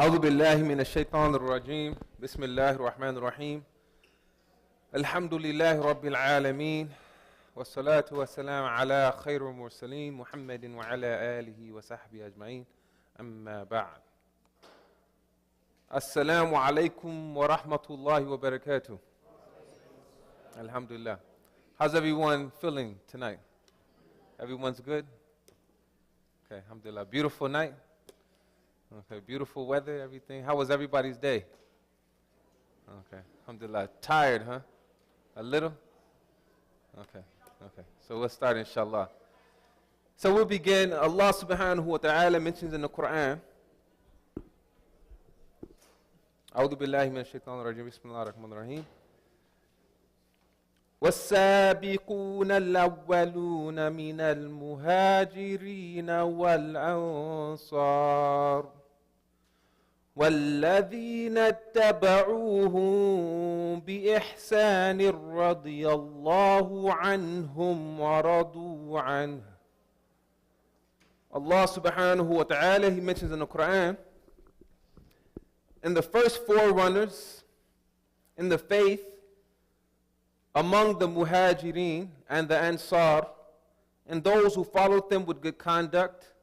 أعوذ بالله من الشيطان الرجيم بسم الله الرحمن الرحيم الحمد لله رب العالمين والصلاة والسلام على خير المرسلين محمد وعلى آله وصحبه أجمعين أما بعد السلام عليكم ورحمة الله وبركاته. Alhamdulillah. How's everyone feeling tonight? Everyone's good? Okay, alhamdulillah. Beautiful night? Okay, beautiful weather, everything. How was everybody's day? Okay, alhamdulillah. Tired, huh? A little? Okay. So we'll start inshallah. So we'll begin. Allah subhanahu wa ta'ala mentions in the Quran, أعوذ بالله من الشيطان الرجيم بسم الله الرحمن الرحيم والسابقون الأولون من المهاجرين والأنصار والذين اتبعوهم بإحسان رضي الله عنهم ورضوا عنه. Allah subhanahu wa ta'ala, He mentions in the Quran, in the first forerunners in the faith among the muhajirin and the ansar, and those who followed them with good conduct,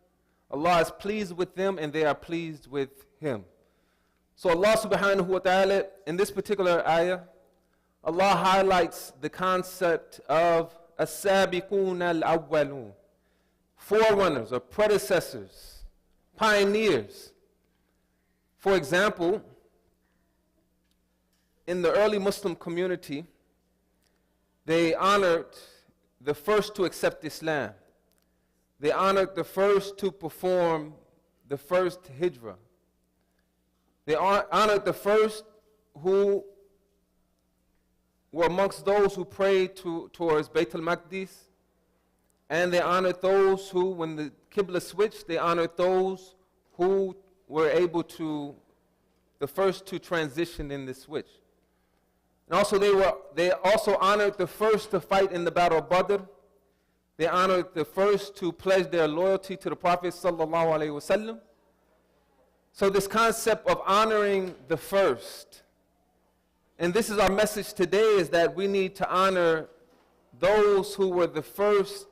Allah is pleased with them and they are pleased with Him. So Allah subhanahu wa ta'ala, in this particular ayah, Allah highlights the concept of as-sabiqun al-awwalun, forerunners or predecessors, pioneers. For example, in the early Muslim community, they honored the first to accept Islam. They honored the first to perform the first hijrah. They honored the first who were amongst those who prayed towards Bayt al-Maqdis. And they honored those who, when the Qibla switched, they honored those who were able to, the first to transition in the switch. And also they also honored the first to fight in the Battle of Badr. They honored the first to pledge their loyalty to the Prophet sallallahu alaihi wasallam. So this concept of honoring the first, and this is our message today, is that we need to honor those who were the first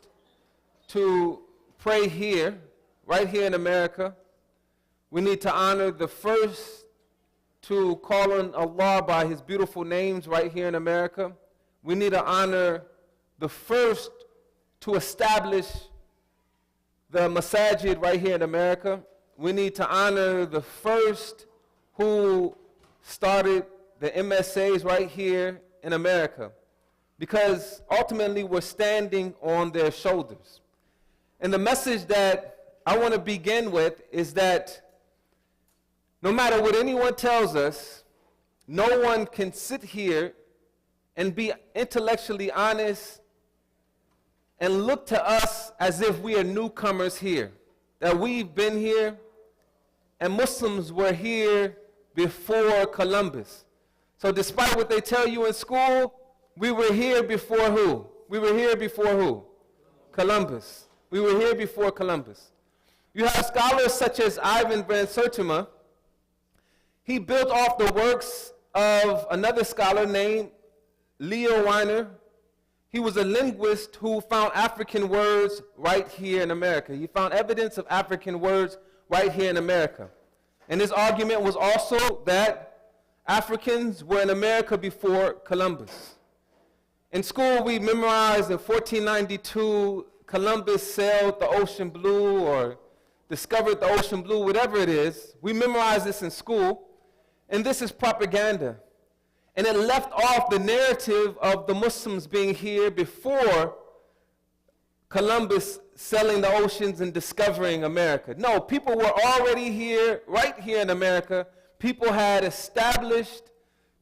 to pray here, right here in America. We need to honor the first to call on Allah by His beautiful names right here in America. We need to honor the first to establish the masajid right here in America. We need to honor the first who started the MSAs right here in America, because ultimately we're standing on their shoulders. And the message that I want to begin with is that no matter what anyone tells us, no one can sit here and be intellectually honest and look to us as if we are newcomers here, that we've been here and Muslims were here before Columbus. So despite what they tell you in school, we were here before who? We were here before who? Columbus. We were here before Columbus. You have scholars such as Ivan Van Sertima. He built off the works of another scholar named Leo Weiner. He was a linguist who found African words right here in America. He found evidence of African words right here in America. And his argument was also that Africans were in America before Columbus. In school, we memorized in 1492, Columbus sailed the ocean blue or discovered the ocean blue, whatever it is. We memorized this in school. And this is propaganda. And it left off the narrative of the Muslims being here before Columbus sailing the oceans and discovering America. No, people were already here, right here in America. People had established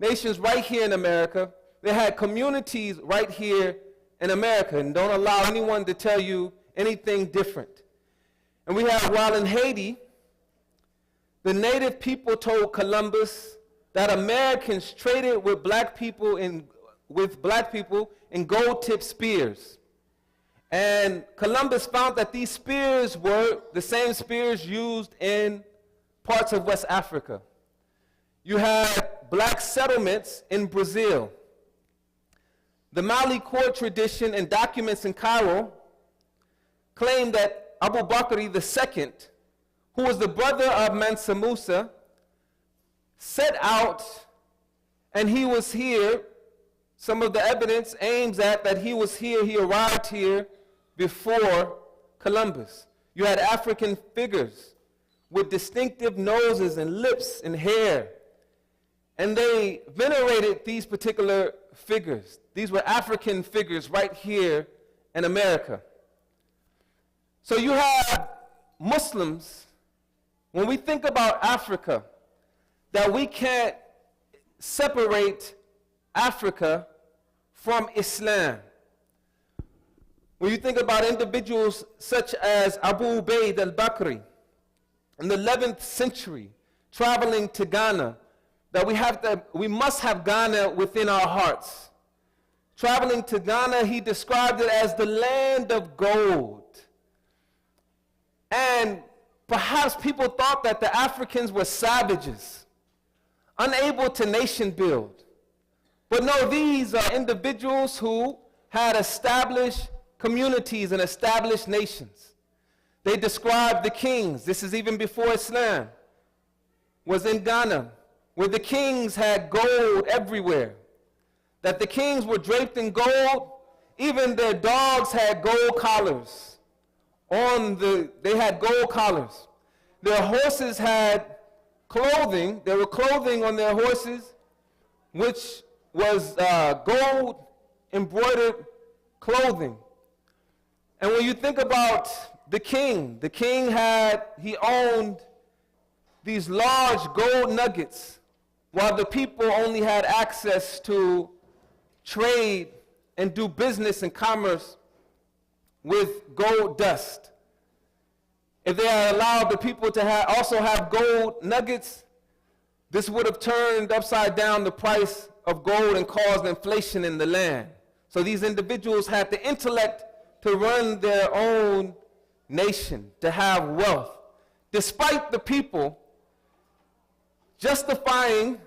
nations right here in America. They had communities right here in America. And don't allow anyone to tell you anything different. And we have, while in Haiti, the native people told Columbus that Americans traded with black people in gold-tipped spears. And Columbus found that these spears were the same spears used in parts of West Africa. You had black settlements in Brazil. The Mali court tradition and documents in Cairo claim that Abu Bakr II, who was the brother of Mansa Musa, set out and he was here. Some of the evidence aims at that he was here, he arrived here before Columbus. You had African figures with distinctive noses and lips and hair. And they venerated these particular figures. These were African figures right here in America. So you have Muslims, when we think about Africa, that we can't separate Africa from Islam. When you think about individuals such as Abu Ubaid al-Bakri in the 11th century, traveling to Ghana, that we must have Ghana within our hearts. Traveling to Ghana, he described it as the land of gold. And perhaps people thought that the Africans were savages, unable to nation build. But no, these are individuals who had established communities and established nations. They described the kings, this is even before Islam, was in Ghana, where the kings had gold everywhere. That the kings were draped in gold, even their dogs had gold collars. They had gold collars. Their horses had clothing, there were clothing on their horses, which was gold embroidered clothing. And when you think about the king he owned these large gold nuggets, while the people only had access to trade and do business and commerce with gold dust. If they had allowed the people to also have gold nuggets, this would have turned upside down the price of gold and caused inflation in the land. So these individuals had the intellect to run their own nation, to have wealth, despite the people justifying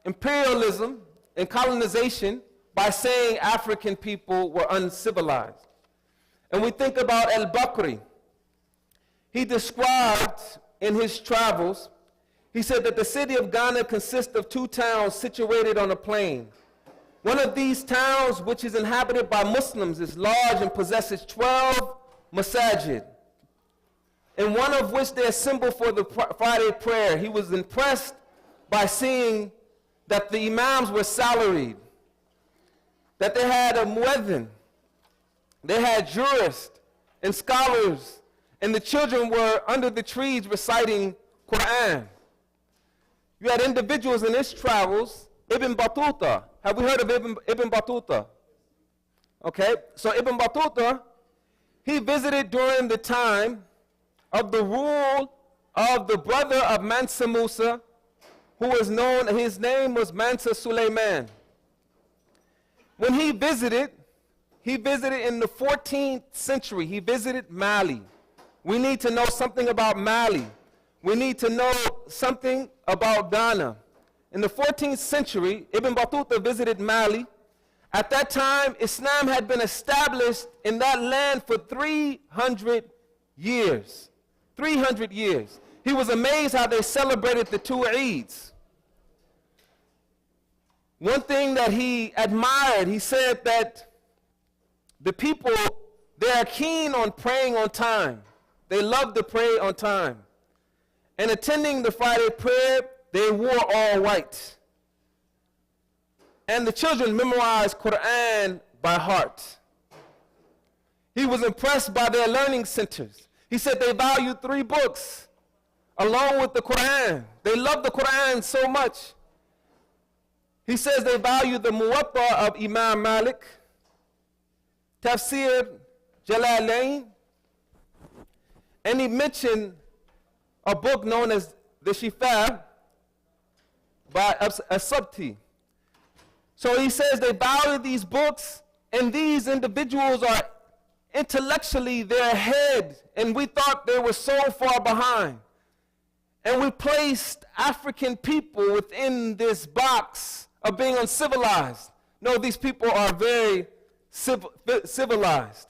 imperialism and colonization by saying African people were uncivilized. And we think about al-Bakri. He described in his travels, he said that the city of Ghana consists of 2 towns situated on a plain. One of these towns, which is inhabited by Muslims, is large and possesses 12 masajid, in one of which they assemble for the Friday prayer. He was impressed by seeing that the imams were salaried, that they had a muezzin, they had jurists and scholars, and the children were under the trees reciting Quran. You had individuals in his travels, Ibn Battuta. Have we heard of Ibn Battuta? Okay, so Ibn Battuta, he visited during the time of the rule of the brother of Mansa Musa, who was known, his name was Mansa Suleiman. When he visited in the 14th century. He visited Mali. We need to know something about Mali. We need to know something about Ghana. In the 14th century, Ibn Battuta visited Mali. At that time, Islam had been established in that land for 300 years. 300 years. He was amazed how they celebrated the 2 Eids. One thing that he admired, he said that the people, they are keen on praying on time. They love to pray on time. And attending the Friday prayer, they wore all white. And the children memorized Quran by heart. He was impressed by their learning centers. He said they valued 3 books along with the Quran. They loved the Quran so much. He says they valued the Muwatta of Imam Malik, Tafsir Jalalain, and he mentioned a book known as the Shifa by As-Sabti. So he says they value these books, and these individuals are intellectually they're ahead, and we thought they were so far behind. And we placed African people within this box of being uncivilized. No, these people are very civilized.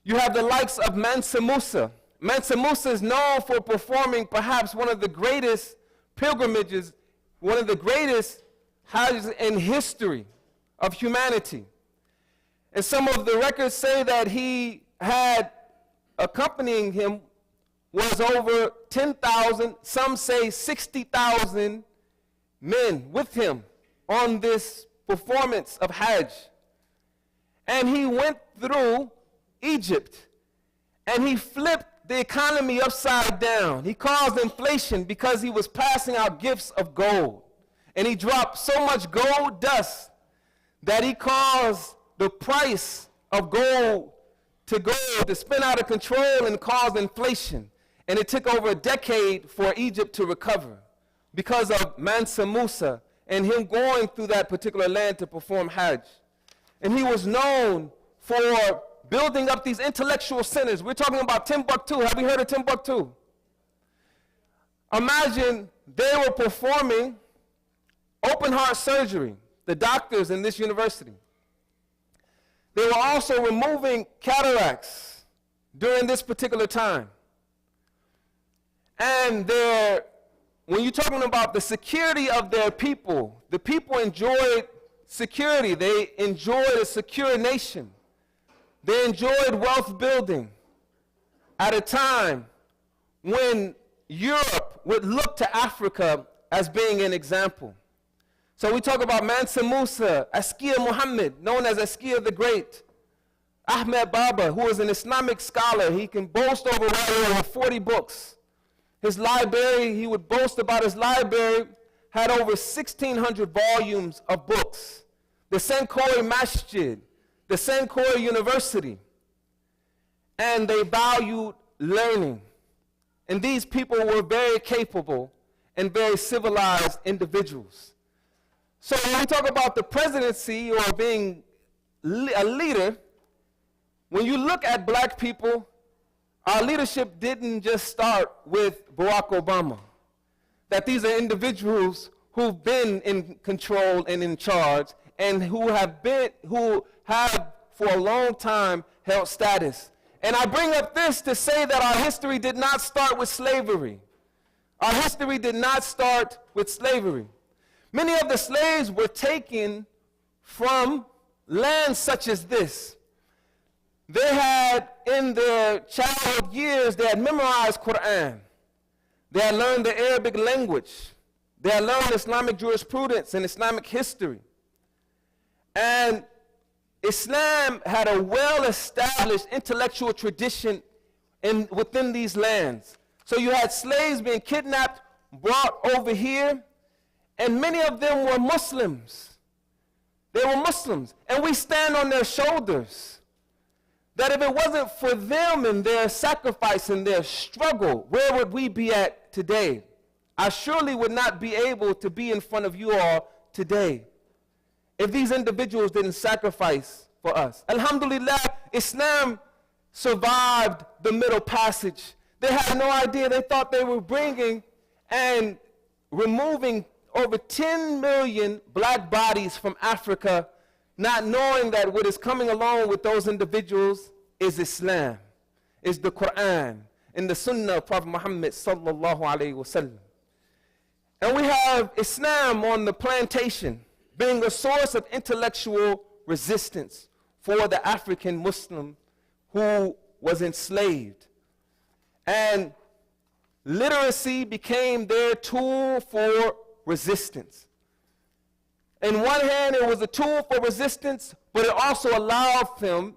You have the likes of Mansa Musa. Mansa Musa is known for performing perhaps one of the greatest pilgrimages, one of the greatest hajjs in history of humanity. And some of the records say that he had accompanying him was over 10,000, some say 60,000 men with him on this performance of Hajj. And he went through Egypt and he flipped the economy upside down. He caused inflation because he was passing out gifts of gold. And he dropped so much gold dust that he caused the price of gold to spin out of control and cause inflation. And it took over a decade for Egypt to recover because of Mansa Musa and him going through that particular land to perform Hajj. And he was known for building up these intellectual centers. We're talking about Timbuktu. Have you heard of Timbuktu? Imagine they were performing open heart surgery, the doctors in this university. They were also removing cataracts during this particular time. And when you're talking about the security of their people, the people enjoyed security. They enjoyed a secure nation. They enjoyed wealth building at a time when Europe would look to Africa as being an example. So we talk about Mansa Musa, Askia Muhammad, known as Askia the Great, Ahmed Baba, who is an Islamic scholar. He can boast over writing over 40 books. His library, he would boast about his library, had over 1,600 volumes of books. The Senkoi Masjid, the Senkoi University, and they valued learning. And these people were very capable and very civilized individuals. So when we talk about the presidency or being a leader, when you look at black people, our leadership didn't just start with Barack Obama. That these are individuals who've been in control and in charge and who have for a long time held status. And I bring up this to say that our history did not start with slavery. Our history did not start with slavery. Many of the slaves were taken from lands such as this. They had, in their childhood years, they had memorized Quran. They had learned the Arabic language. They had learned Islamic jurisprudence and Islamic history. And Islam had a well-established intellectual tradition within these lands. So you had slaves being kidnapped, brought over here, and many of them were Muslims. They were Muslims, and we stand on their shoulders. That if it wasn't for them and their sacrifice and their struggle, where would we be at today? I surely would not be able to be in front of you all today if these individuals didn't sacrifice for us. Alhamdulillah, Islam survived the Middle Passage. They had no idea. They thought they were bringing and removing over 10 million black bodies from Africa, not knowing that what is coming along with those individuals is Islam, is the Quran, and the Sunnah of Prophet Muhammad sallallahu alaihi wasallam. And we have Islam on the plantation being a source of intellectual resistance for the African Muslim who was enslaved. And literacy became their tool for resistance. In one hand, it was a tool for resistance, but it also allowed them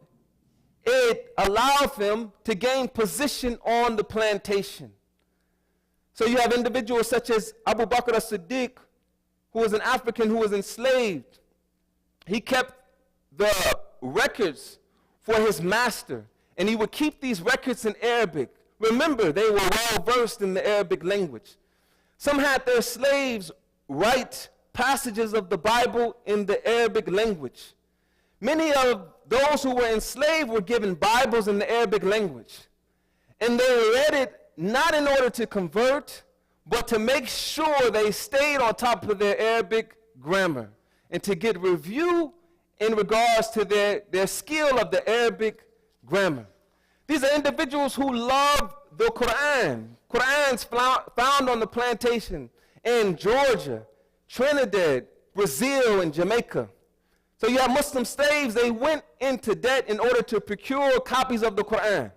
to gain position on the plantation. So you have individuals such as Abu Bakr as-Siddiq, who was an African who was enslaved. He kept the records for his master, and he would keep these records in Arabic. Remember, they were well versed in the Arabic language. Some had their slaves write passages of the Bible in the Arabic language. Many of those who were enslaved were given Bibles in the Arabic language. And they read it not in order to convert, but to make sure they stayed on top of their Arabic grammar and to get review in regards to their skill of the Arabic grammar. These are individuals who love the Quran. Quran's found on the plantation in Georgia, Trinidad, Brazil, and Jamaica. So you have Muslim slaves, they went into debt in order to procure copies of the Quran.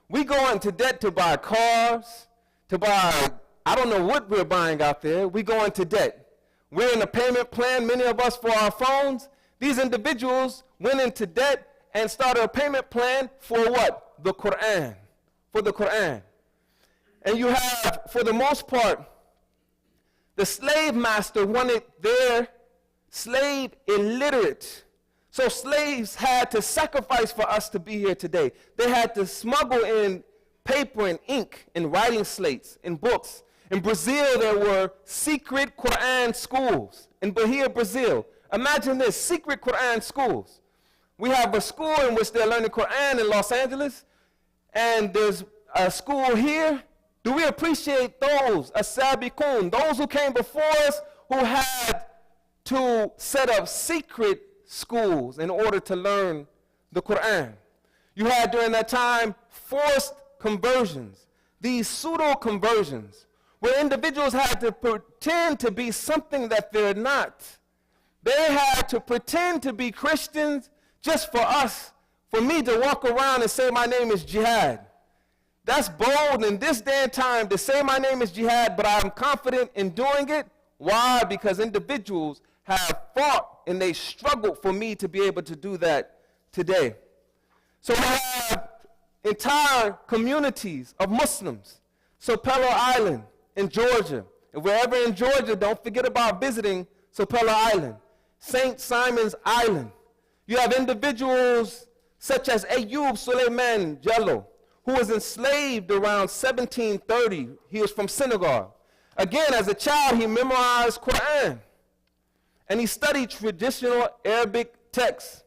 We go into debt to buy cars, to buy, I don't know what we're buying out there. We go into debt. We're in a payment plan, many of us, for our phones. These individuals went into debt and started a payment plan for what? The Quran. For the Quran. And you have, for the most part, the slave master wanted their slave illiterate. So slaves had to sacrifice for us to be here today. They had to smuggle in paper and ink and writing slates and books. In Brazil, there were secret Quran schools. In Bahia, Brazil. Imagine this, secret Quran schools. We have a school in which they're learning Quran in Los Angeles, and there's a school here. Do we appreciate those, as-sabiqun, those who came before us, who had to set up secret schools in order to learn the Quran? You had during that time forced conversions, these pseudo-conversions, where individuals had to pretend to be something that they're not. They had to pretend to be Christians just for us, for me to walk around and say my name is Jihad. That's bold in this day and time to say my name is Jihad, but I'm confident in doing it. Why? Because individuals have fought and they struggled for me to be able to do that today. So we have entire communities of Muslims. Sopelo Island in Georgia. And wherever in Georgia, don't forget about visiting Sopelo Island. St. Simon's Island. You have individuals such as Ayub Suleiman Jallo, who was enslaved around 1730. He was from Senegal. Again, as a child, he memorized Quran. And he studied traditional Arabic texts.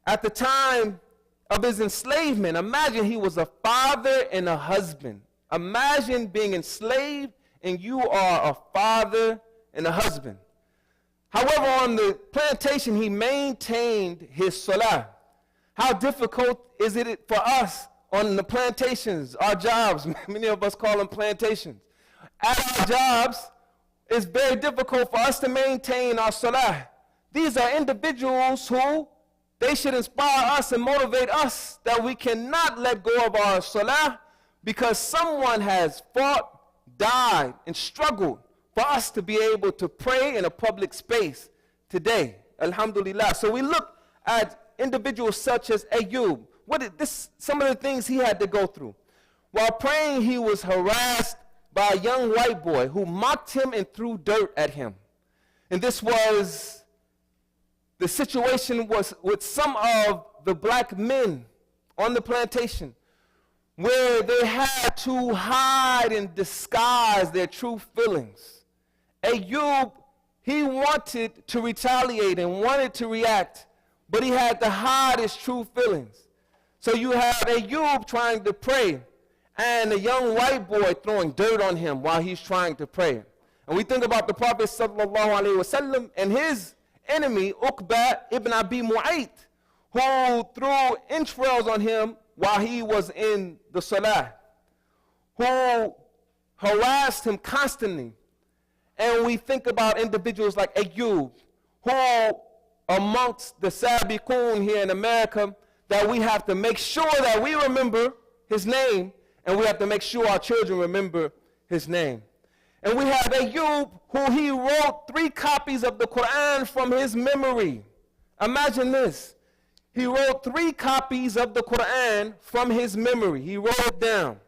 At the time of his enslavement, imagine he was a father and a husband. Imagine being enslaved and you are a father and a husband. However, on the plantation, he maintained his salah. How difficult is it for us on the plantations, our jobs? Many of us call them plantations. At our jobs, it's very difficult for us to maintain our salah. These are individuals who, they should inspire us and motivate us that we cannot let go of our salah because someone has fought, died, and struggled for us to be able to pray in a public space today. Alhamdulillah. So we look at individuals such as Ayub. Some of the things he had to go through. While praying, he was harassed by a young white boy who mocked him and threw dirt at him. And this was, the situation was with some of the black men on the plantation, where they had to hide and disguise their true feelings. Ayub, he wanted to retaliate and wanted to react, but he had to hide his true feelings. So you have Ayub trying to pray, and a young white boy throwing dirt on him while he's trying to pray. And we think about the Prophet sallallahu alaihi wasallam and his enemy, Uqba ibn Abi Mu'ayt, who threw entrails on him while he was in the salah, who harassed him constantly. And we think about individuals like Ayub, who amongst the Sabiqun here in America, that we have to make sure that we remember his name, and we have to make sure our children remember his name. And we have Ayub, who he wrote 3 copies of the Quran from his memory. Imagine this. He wrote 3 copies of the Quran from his memory. He wrote it down.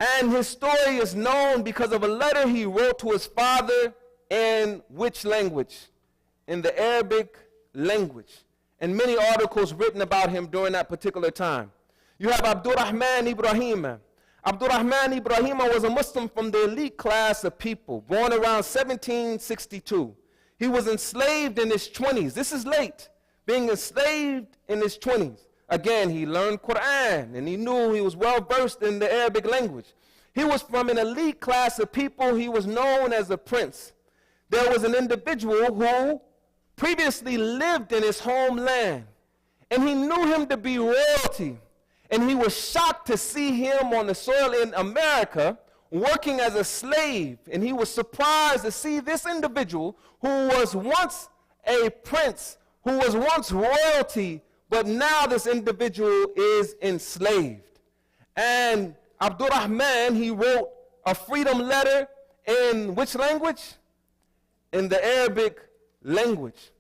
And his story is known because of a letter he wrote to his father in which language? In the Arabic language. And many articles written about him during that particular time. You have Abdurrahman Ibrahim. Abdurrahman Ibrahim was a Muslim from the elite class of people, born around 1762. He was enslaved in his 20s. This is late. Being enslaved in his 20s. Again, he learned Quran, and he knew he was well versed in the Arabic language. He was from an elite class of people. He was known as a prince. There was an individual who previously lived in his homeland, and he knew him to be royalty. And he was shocked to see him on the soil in America working as a slave. And he was surprised to see this individual who was once a prince, who was once royalty, but now this individual is enslaved. And Abdurrahman, he wrote a freedom letter in which language? In the Arabic language.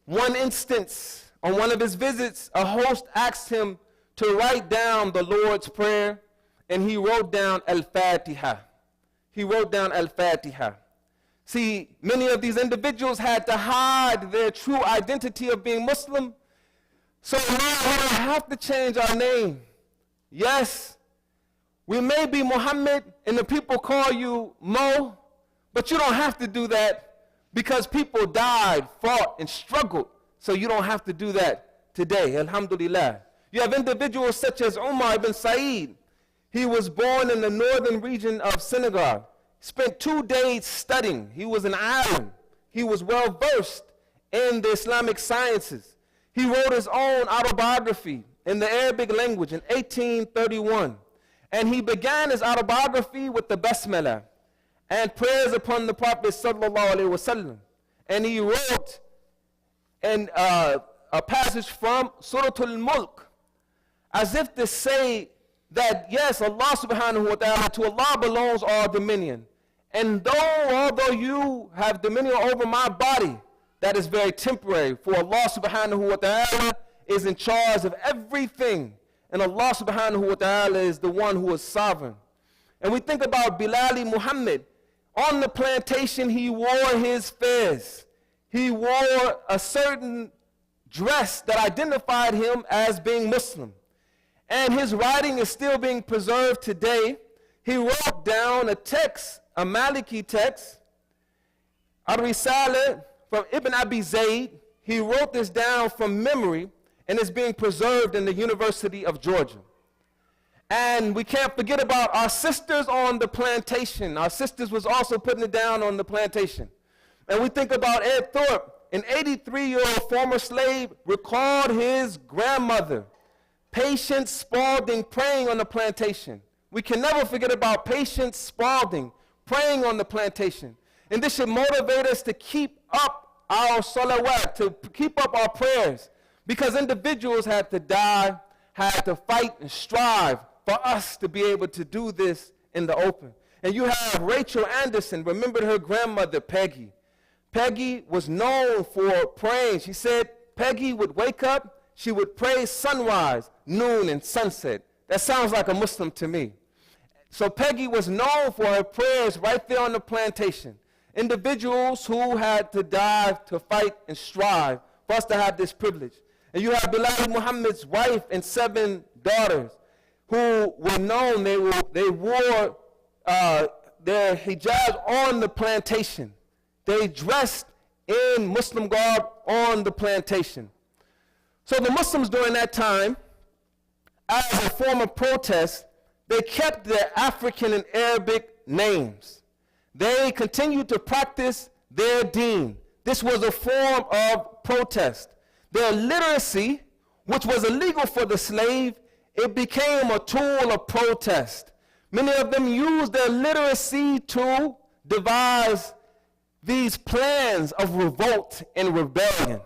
One instance, on one of his visits, a host asked him to write down the Lord's Prayer, and he wrote down Al-Fatiha. He wrote down Al-Fatiha. See, many of these individuals had to hide their true identity of being Muslim, so now we don't have to change our name. Yes, we may be Muhammad, and the people call you Mo, but you don't have to do that because people died, fought, and struggled, so you don't have to do that today, alhamdulillah. You have individuals such as Umar ibn Sa'id. He was born in the northern region of Senegal, spent 2 days studying. He was an alim. He was well versed in the Islamic sciences. He wrote his own autobiography in the Arabic language in 1831. And he began his autobiography with the Basmala and prayers upon the Prophet sallallahu alaihi wasallam. And he wrote a passage from Surah Al-Mulk, as if to say that, yes, Allah subhanahu wa ta'ala, to Allah belongs all dominion. And although you have dominion over my body, that is very temporary. For Allah subhanahu wa ta'ala is in charge of everything. And Allah subhanahu wa ta'ala is the one who is sovereign. And we think about Bilal Muhammad. On the plantation, he wore his fez. He wore a certain dress that identified him as being Muslim. And his writing is still being preserved today. He wrote down a text, a Maliki text, Al-Risala from Ibn Abi Zayd. He wrote this down from memory, and it's being preserved in the University of Georgia. And we can't forget about our sisters on the plantation. Our sisters was also putting it down on the plantation. And we think about Ed Thorpe, an 83-year-old former slave, recalled his grandmother, Patience Spalding, praying on the plantation. We can never forget about Patience Spalding praying on the plantation. And this should motivate us to keep up our salawat, to keep up our prayers, because individuals had to die, had to fight and strive for us to be able to do this in the open. And you have Rachel Anderson, remembered her grandmother, Peggy. Peggy was known for praying. She said Peggy would wake up, she would pray sunrise, noon, and sunset. That sounds like a Muslim to me. So Peggy was known for her prayers right there on the plantation. Individuals who had to die to fight and strive for us to have this privilege. And you have Bilal Muhammad's wife and 7 daughters who were known, they wore their hijab on the plantation. They dressed in Muslim garb on the plantation. So the Muslims during that time, as a form of protest, they kept their African and Arabic names. They continued to practice their deen. This was a form of protest. Their literacy, which was illegal for the slave, it became a tool of protest. Many of them used their literacy to devise these plans of revolt and rebellion.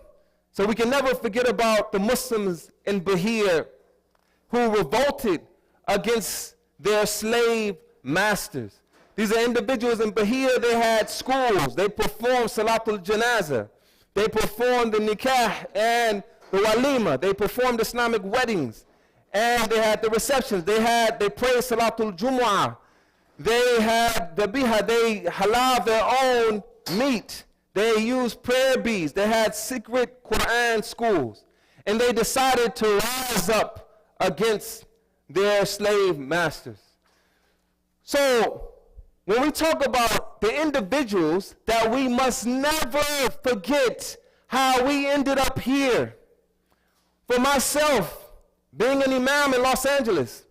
So we can never forget about the Muslims in Bahia who revolted against their slave masters. These are individuals in Bahia. They had schools. They performed Salatul Janazah. They performed the Nikah and the Walima. They performed Islamic weddings. And they had the receptions. They prayed Salatul Jumu'ah. They had the biha. They halal their own meat. They used prayer beads. They had secret Quran schools. And they decided to rise up against their slave masters. So when we talk about the individuals, that we must never forget how we ended up here. For myself, being an Imam in Los Angeles,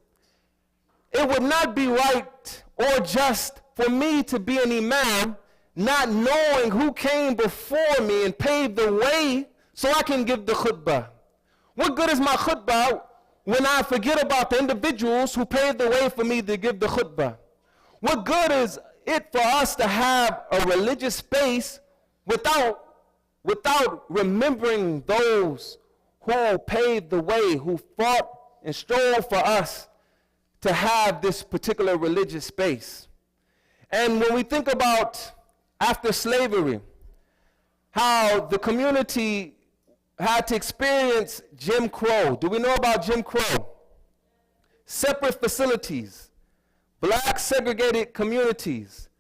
it would not be right or just for me to be an imam not knowing who came before me and paved the way so I can give the khutbah. What good is my khutbah when I forget about the individuals who paved the way for me to give the khutbah? What good is it for us to have a religious space without remembering those who paved the way, who fought and strove for us to have this particular religious space? And when we think about after slavery, how the community had to experience Jim Crow. Do we know about Jim Crow? Separate facilities, black segregated communities,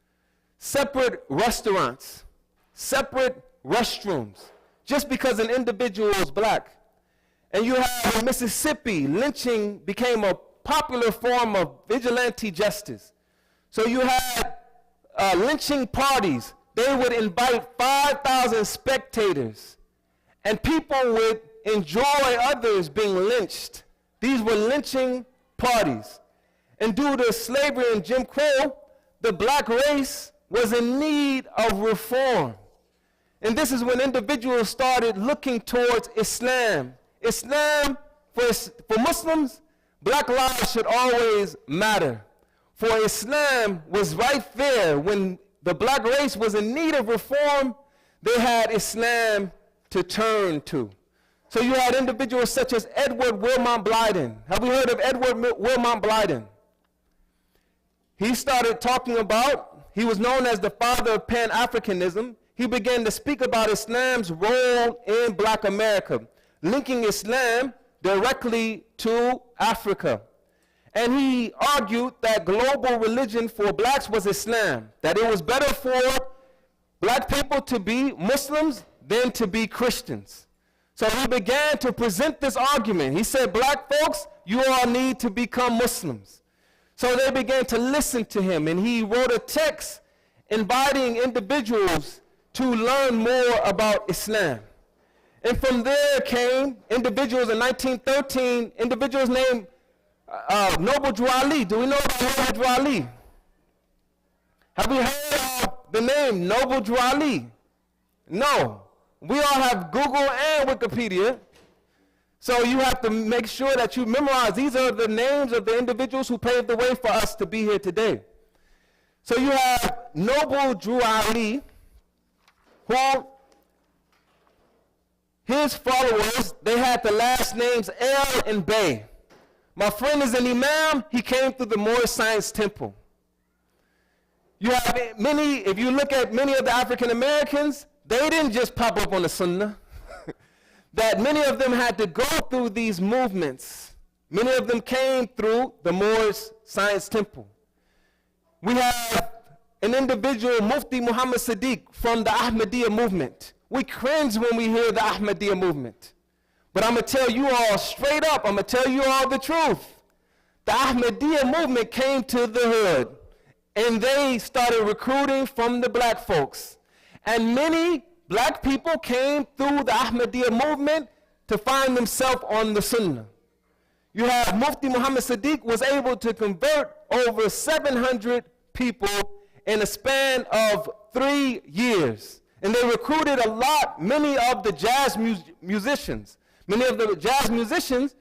separate restaurants, separate restrooms, just because an individual is black. And you have in Mississippi, lynching became a popular form of vigilante justice. So you had lynching parties. They would invite 5,000 spectators, and people would enjoy others being lynched. These were lynching parties. And due to slavery and Jim Crow, the black race was in need of reform. And this is when individuals started looking towards Islam. Islam, for Muslims, black lives should always matter. For Islam was right there when the black race was in need of reform. They had Islam to turn to. So you had individuals such as Edward Wilmot Blyden. Have we heard of Edward Wilmot Blyden? He started talking about, he was known as the father of Pan-Africanism. He began to speak about Islam's role in black America, linking Islam directly to Africa. And he argued that global religion for blacks was Islam, that it was better for black people to be Muslims than to be Christians. So he began to present this argument. He said, black folks, you all need to become Muslims. So they began to listen to him, and he wrote a text inviting individuals to learn more about Islam. And from there came individuals in 1913, individuals named Noble Drew Ali. Do we know about Noble Drew Ali? Have we heard of the name Noble Drew Ali? No. We all have Google and Wikipedia. So you have to make sure that you memorize. These are the names of the individuals who paved the way for us to be here today. So you have Noble Drew Ali, who his followers, they had the last names El and Bey. My friend is an Imam. He came through the Moorish Science Temple. You have many, if you look at many of the African Americans, they didn't just pop up on the Sunnah. That many of them had to go through these movements. Many of them came through the Moorish Science Temple. We have an individual, Mufti Muhammad Sadiq, from the Ahmadiyya movement. We cringe when we hear the Ahmadiyya movement. But I'm going to tell you all straight up, I'm going to tell you all the truth. The Ahmadiyya movement came to the hood, and they started recruiting from the black folks. And many black people came through the Ahmadiyya movement to find themselves on the Sunnah. You have Mufti Muhammad Sadiq was able to convert over 700 people in a span of 3 years. And they recruited a lot, many of the jazz musicians. Many of the jazz musicians,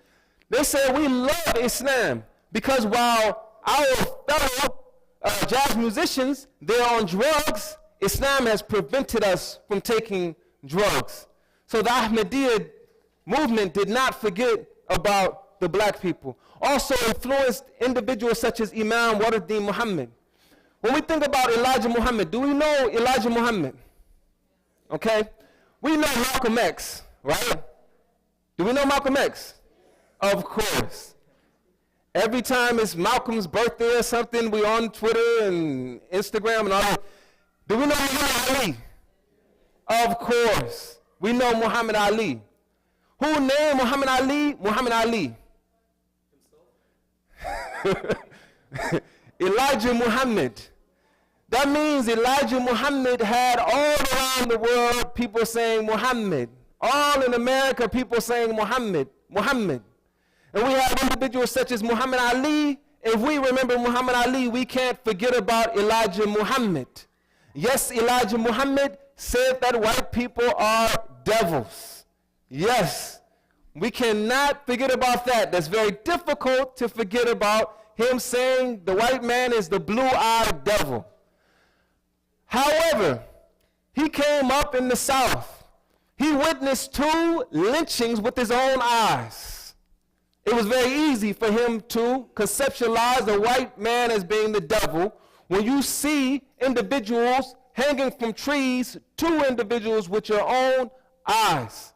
they said, we love Islam, because while our fellow jazz musicians, they're on drugs, Islam has prevented us from taking drugs. So the Ahmadiyya movement did not forget about the black people. Also influenced individuals such as Imam Waruddin Muhammad. When we think about Elijah Muhammad, do we know Elijah Muhammad? Okay? We know Malcolm X, right? Do we know Malcolm X? Of course. Every time it's Malcolm's birthday or something, we on Twitter and Instagram and all that. Do we know Muhammad Ali? Of course. We know Muhammad Ali. Who named Muhammad Ali? Muhammad Ali. Elijah Muhammad. That means Elijah Muhammad had all around the world people saying Muhammad. All in America, people saying Muhammad, Muhammad. And we have individuals such as Muhammad Ali if we remember Muhammad Ali, we can't forget about Elijah Muhammad. Yes, Elijah Muhammad said that white people are devils. Yes, we cannot forget about that. That's very difficult to forget about him saying the white man is the blue-eyed devil. However, he came up in the South. He witnessed 2 lynchings with his own eyes. It was very easy for him to conceptualize the white man as being the devil when you see individuals hanging from trees, 2 individuals with your own eyes.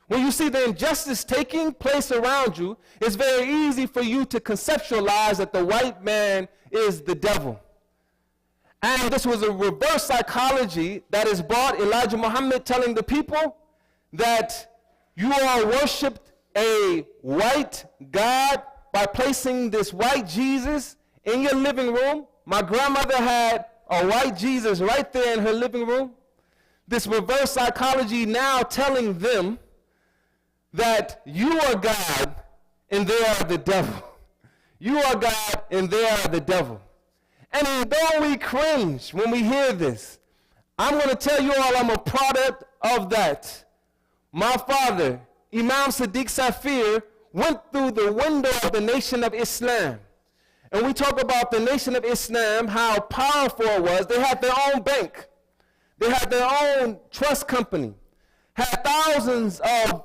When you see the injustice taking place around you, it's very easy for you to conceptualize that the white man is the devil. And this was a reverse psychology that is brought Elijah Muhammad telling the people that you all worshiped a white God by placing this white Jesus in your living room. My grandmother had a white Jesus right there in her living room. This reverse psychology now telling them that you are God and they are the devil. You are God and they are the devil. And although we cringe when we hear this, I'm going to tell you all I'm a product of that. My father, Imam Saafir, went through the window of the Nation of Islam. And we talk about the Nation of Islam, how powerful it was. They had their own bank. They had their own trust company. Had thousands of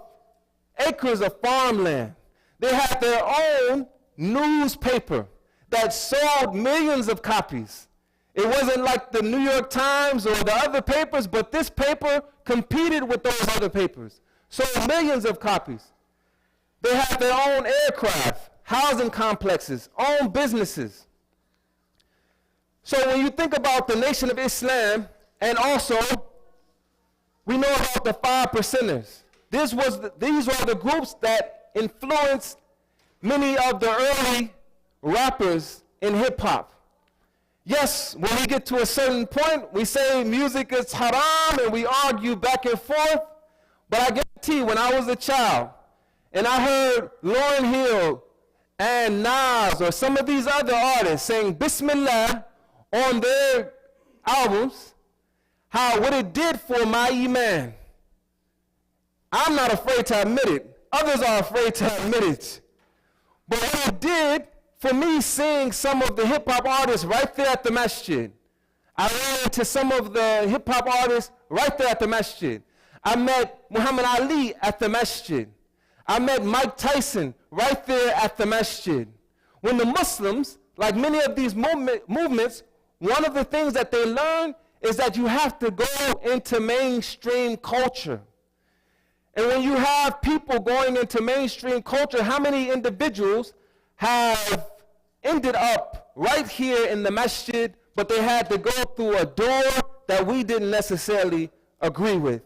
acres of farmland. They had their own newspaper that sold millions of copies. It wasn't like the New York Times or the other papers, but this paper competed with those other papers. Sold millions of copies. They had their own aircraft, housing complexes, own businesses. So when you think about the Nation of Islam, and also we know about the 5 percenters. These were the groups that influenced many of the early rappers in hip-hop. Yes, when we get to a certain point, we say music is haram and we argue back and forth. But I guarantee when I was a child and I heard Lauryn Hill and Nas or some of these other artists saying Bismillah on their albums, what it did for my Iman. I'm not afraid to admit it. Others are afraid to admit it. But what it did for me, seeing some of the hip-hop artists right there at the masjid. I ran into some of the hip-hop artists right there at the masjid. I met Muhammad Ali at the masjid. I met Mike Tyson right there at the masjid. When the Muslims, like many of these movements, one of the things that they learn is that you have to go into mainstream culture. And when you have people going into mainstream culture, how many individuals have ended up right here in the masjid, but they had to go through a door that we didn't necessarily agree with?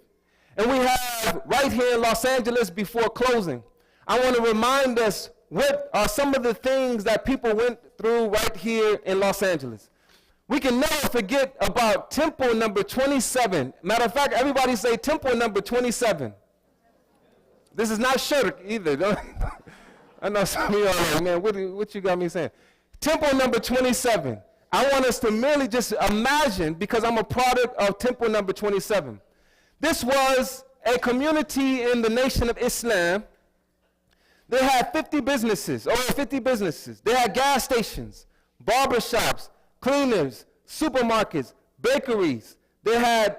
And we have right here in Los Angeles, before closing, I want to remind us what are some of the things that people went through right here in Los Angeles. We can never forget about Temple number 27. Matter of fact, everybody say Temple number 27. This is not shirk either. I know some of y'all are like, man, what you got me saying? Temple number 27. I want us to merely just imagine, because I'm a product of Temple number 27. This was a community in the Nation of Islam. They had 50 businesses, over 50 businesses. They had gas stations, barbershops, cleaners, supermarkets, bakeries. They had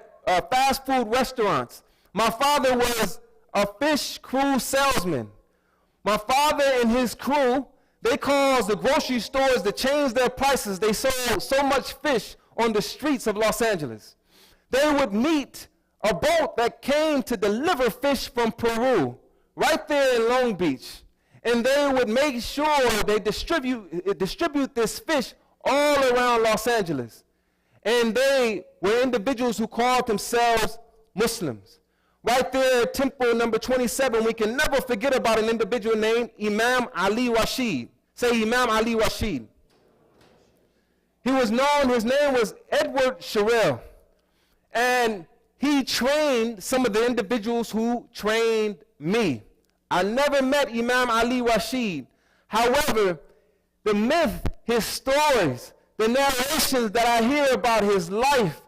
fast food restaurants. My father was a fish crew salesman. My father and his crew, they caused the grocery stores to change their prices. They sold so much fish on the streets of Los Angeles. They would meet a boat that came to deliver fish from Peru, right there in Long Beach. And they would make sure they distribute this fish all around Los Angeles. And they were individuals who called themselves Muslims. Right there, Temple number 27, we can never forget about an individual named Imam Ali Rashid. Say Imam Ali Rashid. He was known, his name was Edward Sherrill. And he trained some of the individuals who trained me. I never met Imam Ali Rashid. However, the myth his stories, the narrations that I hear about his life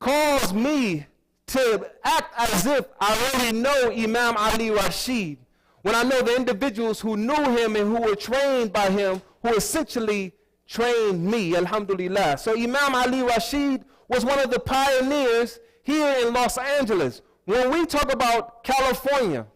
cause me to act as if I already know Imam Ali Rashid, when I know the individuals who knew him and who were trained by him, who essentially trained me, alhamdulillah. So Imam Ali Rashid was one of the pioneers here in Los Angeles. When we talk about California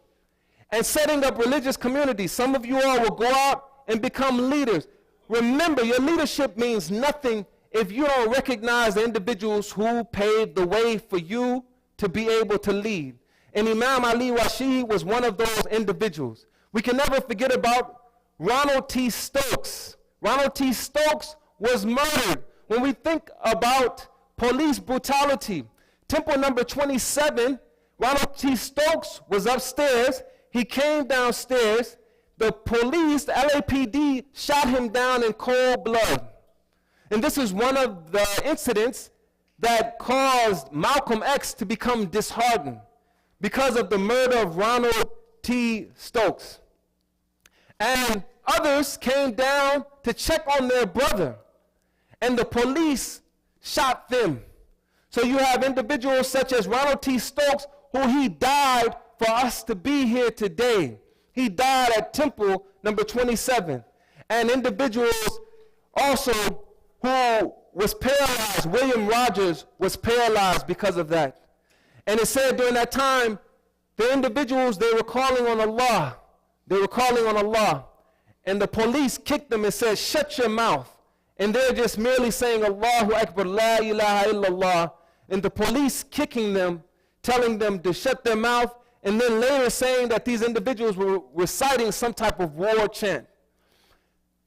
and setting up religious communities, some of you all will go out and become leaders. Remember, your leadership means nothing if you don't recognize the individuals who paved the way for you to be able to lead. And Imam Ali Rashid was one of those individuals. We can never forget about Ronald T. Stokes. Ronald T. Stokes was murdered. When we think about police brutality, Temple number 27, Ronald T. Stokes was upstairs. He came downstairs. The police, the LAPD, shot him down in cold blood. And this is one of the incidents that caused Malcolm X to become disheartened because of the murder of Ronald T. Stokes. And others came down to check on their brother, and the police shot them. So you have individuals such as Ronald T. Stokes, who he died for us to be here today. He died at Temple number 27. And individuals also who was paralyzed, William Rogers was paralyzed because of that. And it said during that time, the individuals, they were calling on Allah. They were calling on Allah. And the police kicked them and said, shut your mouth. And they're just merely saying, Allahu Akbar, la ilaha illallah. And the police kicking them, telling them to shut their mouth, and then later saying that these individuals were reciting some type of war chant.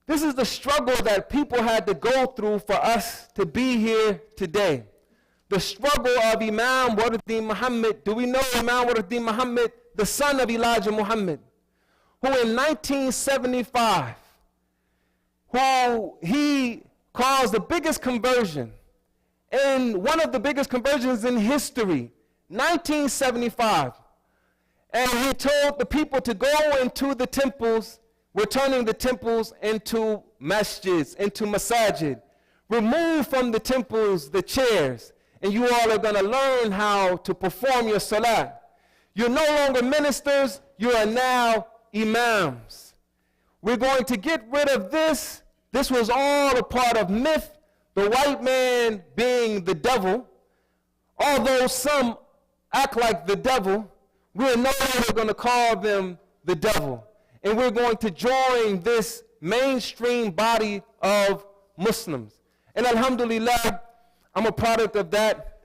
This is the struggle that people had to go through for us to be here today. The struggle of Imam Waruddin Muhammad. Do we know Imam Waruddin Muhammad, the son of Elijah Muhammad, who in 1975, who he caused the biggest conversion, and one of the biggest conversions in history, 1975. And he told the people to go into the temples. We're turning the temples into masjids, into masajid. Remove from the temples the chairs, and you all are going to learn how to perform your salah. You're no longer ministers, you are now imams. We're going to get rid of this. This was all a part of myth, the white man being the devil. Although some act like the devil, we're no longer going to call them the devil. And we're going to join this mainstream body of Muslims. And alhamdulillah, I'm a product of that.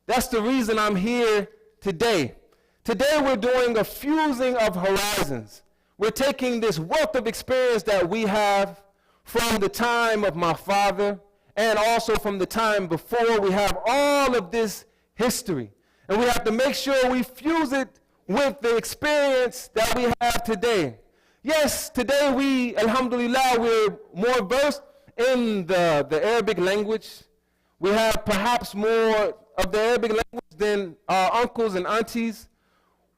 That's the reason I'm here today. Today we're doing a fusing of horizons. We're taking this wealth of experience that we have from the time of my father and also from the time before. We have all of this history. And we have to make sure we fuse it with the experience that we have today. Yes, today we, alhamdulillah, we're more versed in the Arabic language. We have perhaps more of the Arabic language than our uncles and aunties.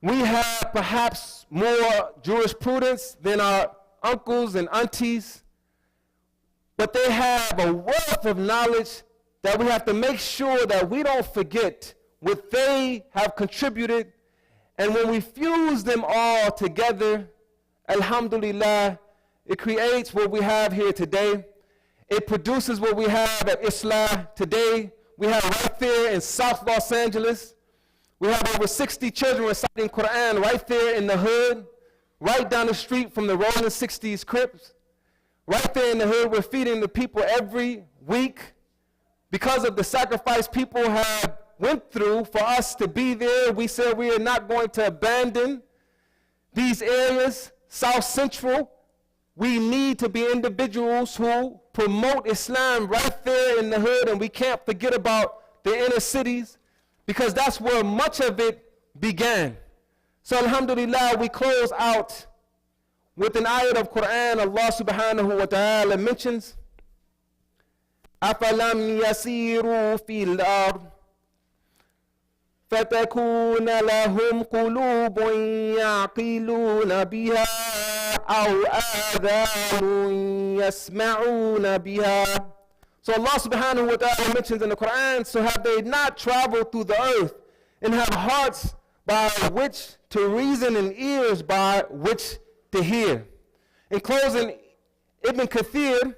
We have perhaps more jurisprudence than our uncles and aunties. But they have a wealth of knowledge that we have to make sure that we don't forget what they have contributed. And when we fuse them all together, alhamdulillah, it creates what we have here today. It produces what we have at Islam today. We have right there in South Los Angeles. We have over 60 children reciting Quran right there in the hood, right down the street from the Rolling 60s Crips. Right there in the hood, we're feeding the people every week because of the sacrifice people have went through for us to be there. We said we are not going to abandon these areas. South Central, we need to be individuals who promote Islam right there in the hood, and we can't forget about the inner cities because that's where much of it began. So alhamdulillah, we close out with an ayat of Quran. Allah subhanahu wa ta'ala mentions, أَفَلَمْ يَسِيرُوا فِي الْأَرْضِ فَتَكُونَ لَهُمْ قُلُوبٌ يَعْقِلُونَ بِهَا أو آذان يسمعون بها. So Allah subhanahu wa ta'ala mentions in the Quran, so have they not traveled through the earth and have hearts by which to reason and ears by which to hear. In closing, Ibn Kathir,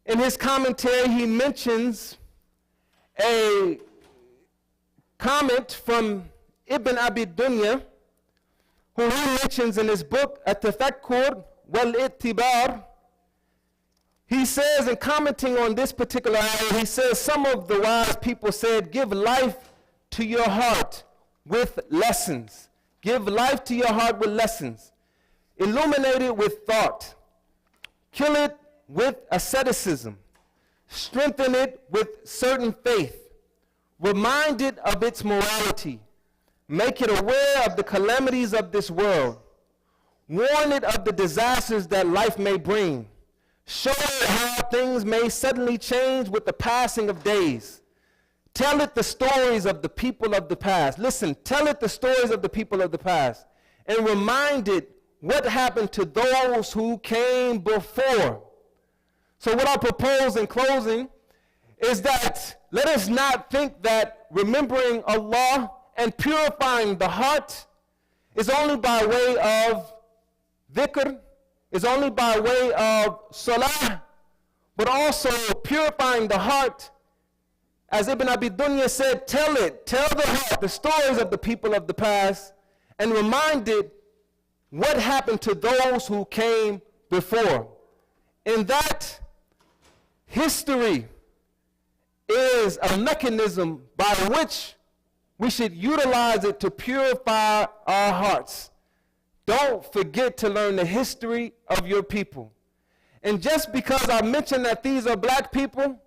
in his commentary, he mentions a comment from Ibn Abi Dunya, who he mentions in his book, At-Tafakkur wal-Ittibar. He says, in commenting on this particular ayah, he says, some of the wise people said, give life to your heart with lessons. Give life to your heart with lessons. Illuminate it with thought. Kill it with asceticism. Strengthen it with certain faith. Remind it of its morality. Make it aware of the calamities of this world. Warn it of the disasters that life may bring. Show it how things may suddenly change with the passing of days. Tell it the stories of the people of the past. Listen, tell it the stories of the people of the past. And remind it what happened to those who came before. So what I propose in closing is that let us not think that remembering Allah and purifying the heart is only by way of dhikr, is only by way of salah, but also purifying the heart. As Ibn Abi Dunya said, tell the heart the stories of the people of the past and remind it what happened to those who came before. In that, history is a mechanism by which we should utilize it to purify our hearts. Don't forget to learn the history of your people. And just because I mentioned that these are black people,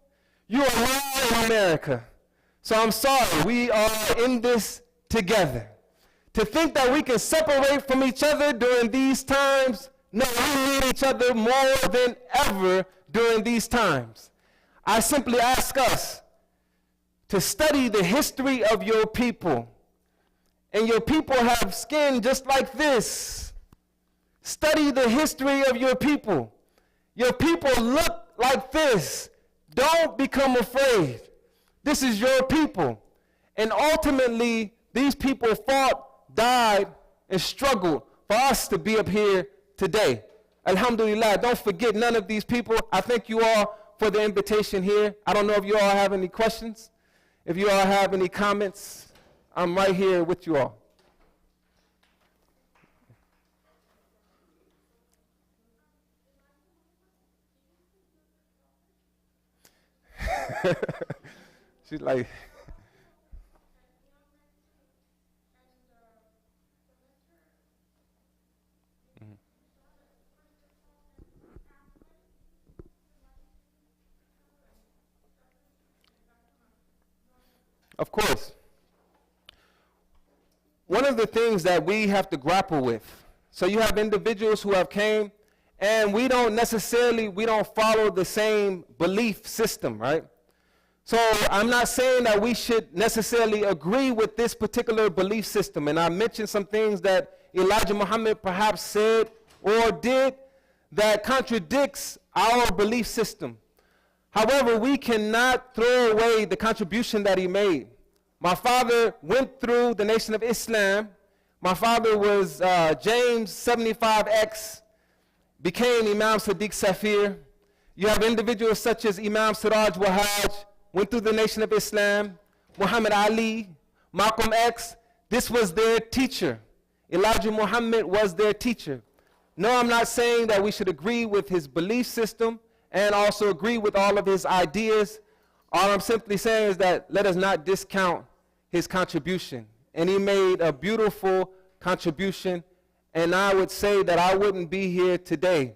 you are all in America. So I'm sorry, we are in this together. To think that we can separate from each other during these times, no, we need each other more than ever during these times. I simply ask us to study the history of your people. And your people have skin just like this. Study the history of your people. Your people look like this. Don't become afraid. This is your people. And ultimately, these people fought, died, and struggled for us to be up here today. Alhamdulillah, don't forget none of these people. I thank you all for the invitation here. I don't know if you all have any questions. If you all have any comments, I'm right here with you all. She's like, of course. One of the things that we have to grapple with, so you have individuals who have came, and we don't follow the same belief system, right? So I'm not saying that we should necessarily agree with this particular belief system. And I mentioned some things that Elijah Muhammad perhaps said or did that contradicts our belief system. However, we cannot throw away the contribution that he made. My father went through the Nation of Islam. My father was James 75X, became Imam Sadiq Saafir. You have individuals such as Imam Siraj Wahaj, went through the Nation of Islam. Muhammad Ali, Malcolm X, this was their teacher. Elijah Muhammad was their teacher. No, I'm not saying that we should agree with his belief system and also agree with all of his ideas. All I'm simply saying is that let us not discount his contribution. And he made a beautiful contribution. And I would say that I wouldn't be here today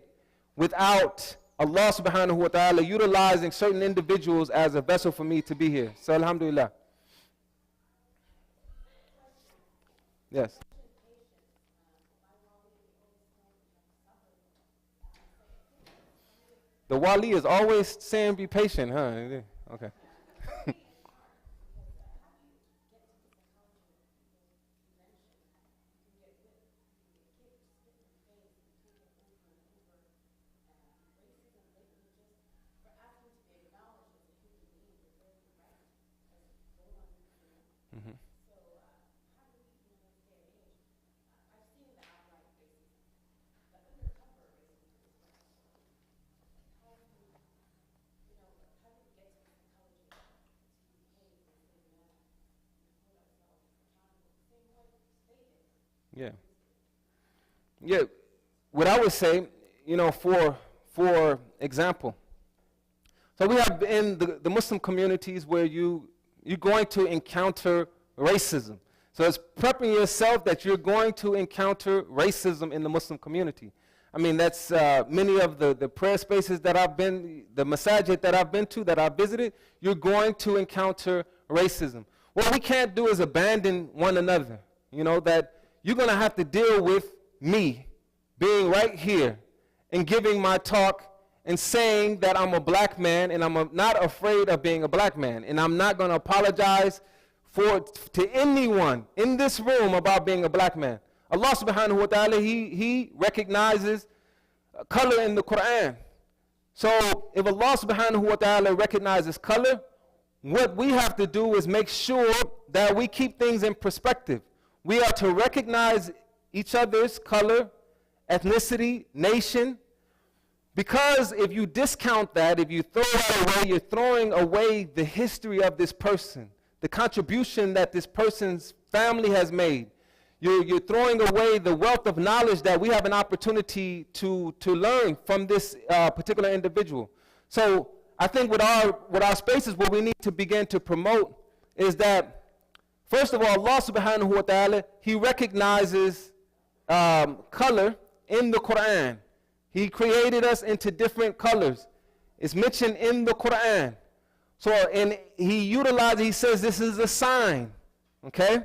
without Allah subhanahu wa ta'ala utilizing certain individuals as a vessel for me to be here. So alhamdulillah. Yes. The wali is always saying be patient, huh? Okay. Yeah. Yeah. What I would say, for example, so we have in the Muslim communities where you're going to encounter racism. So it's prepping yourself that you're going to encounter racism in the Muslim community. I mean, that's many of the prayer spaces that I've been, the masajid that I've been to, that I've visited, you're going to encounter racism. What we can't do is abandon one another. That you're going to have to deal with me being right here and giving my talk and saying that I'm a black man and I'm not afraid of being a black man. And I'm not going to apologize to anyone in this room about being a black man. Allah subhanahu wa ta'ala, he recognizes color in the Quran. So if Allah subhanahu wa ta'ala recognizes color, what we have to do is make sure that we keep things in perspective. We are to recognize each other's color, ethnicity, nation, because if you discount that, if you throw that away, you're throwing away the history of this person, the contribution that this person's family has made. You're throwing away the wealth of knowledge that we have an opportunity to learn from this particular individual. So I think with our spaces, what we need to begin to promote is that, first of all, Allah subhanahu wa ta'ala, He recognizes color in the Quran. He created us into different colors. It's mentioned in the Quran. So, and He says this is a sign, okay?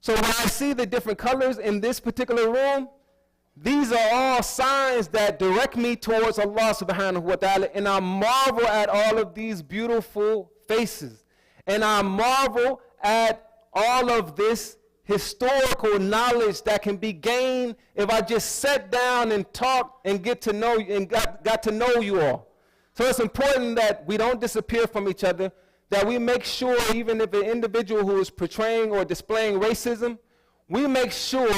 So when I see the different colors in this particular room, these are all signs that direct me towards Allah subhanahu wa ta'ala, and I marvel at all of these beautiful faces. And I marvel at all of this historical knowledge that can be gained if I just sat down and talked and get to know you and got to know you all. So it's important that we don't disappear from each other, that we make sure, even if an individual who is portraying or displaying racism, we make sure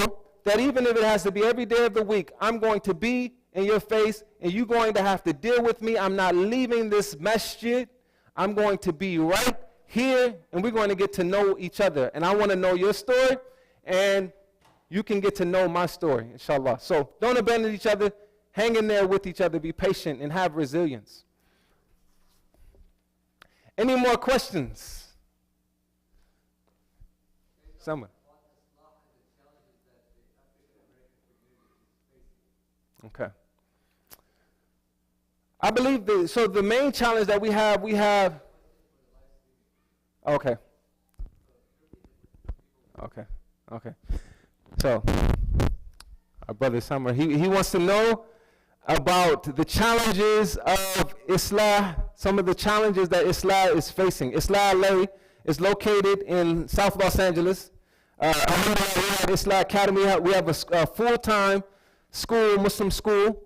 that even if it has to be every day of the week, I'm going to be in your face and you're going to have to deal with me. I'm not leaving this masjid. I'm going to be right here, and we're going to get to know each other. And I want to know your story, and you can get to know my story, inshallah. So don't abandon each other. Hang in there with each other. Be patient and have resilience. Any more questions? Someone. Okay. I believe the main challenge that we have. Okay. So, our brother Summer, he wants to know about the challenges of Islam, some of the challenges that Islam is facing. Islam is located in South Los Angeles. At Islam Academy, we have a full-time school, Muslim school.